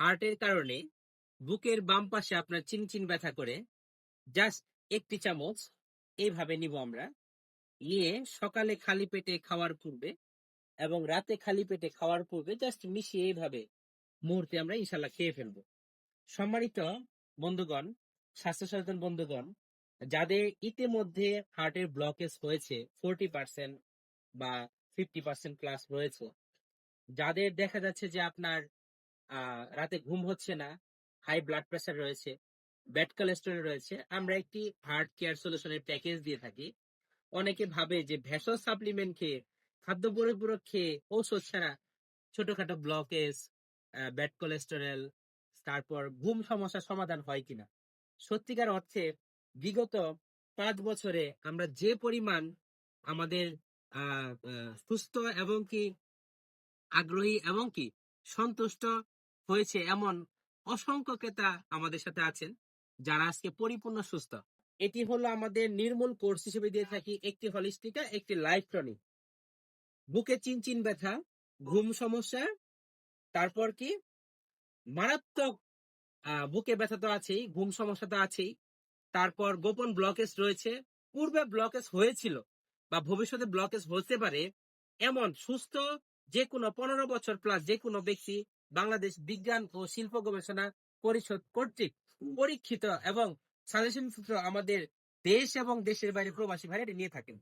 হার্টের কারণে বুকের বাম পাশে আপনার চিনচিন ব্যথা করে, জাস্ট ১ টি চামচ এইভাবে নিব আমরা। নিয়ে সকালে খালি পেটে খাওয়ার পূর্বে এবং রাতে খালি পেটে খাওয়ার পূর্বে জাস্ট মিশিয়ে এইভাবে মুহূর্তে আমরা ইনশাল্লাহ খেয়ে ফেলবো। সম্মানিত বন্ধুগণ, স্বাস্থ্য সচেতন বন্ধুগণ, যাদের ইতিমধ্যে হার্টের ব্লকেজ হয়েছে 40% বা 50% প্লাস রয়েছে, যাদের দেখা যাচ্ছে যে আপনার রাতে ঘুম হচ্ছে না, হাই ব্লাড প্রেশার রয়েছে, ব্যাড কোলেস্টেরল রয়েছে, আমরা একটি হার্ট কেয়ার সলিউশনের প্যাকেজ দিয়ে থাকি। অনেকে ভাবে যে ভেষজ সাপ্লিমেন্ট খেয়ে, খাদ্য পরিপূরক খেয়ে, ঔষধ ছাড়া ছোটখাটো ব্লকেজ, ব্যাড কোলেস্টেরল, তারপর ঘুম সমস্যার সমাধান হয় কিনা। সত্যিকার অর্থে বিগত 5 বছরে আমরা যে পরিমাণ আমাদের সুস্থ এবং কি আগ্রহী এবং কি সন্তুষ্ট হয়েছে এমন অসংখ্য ক্রেতা আমাদের সাথে আছেন, যারা আজকে পরিপূর্ণ সুস্থ। এটি হলো আমাদের নির্মূল কোর্স হিসেবে দিয়ে থাকি, একটি হলিস্টিকা, একটি লাইফ টনিক। বুকে চিনচিন ব্যথা, ঘুম সমস্যা, তারপর কি মারাত্মক বুকে ব্যথা তো আছেই, ঘুম সমস্যা তো আছেই, তারপর গোপন ব্লকেজ রয়েছে, পূর্বে ব্লকেজ হয়েছিল বা ভবিষ্যতে ব্লকেজ হতে পারে এমন সুস্থ যে কোনো 15 বছর প্লাস যে কোনো ব্যক্তি বাংলাদেশ বিজ্ঞান ও শিল্প গবেষণা পরিষদ কর্তৃক পরীক্ষিত এবং সাজেশন সূত্র আমাদের দেশ এবং দেশের বাইরে প্রবাসী ভাইরা নিয়ে থাকেন।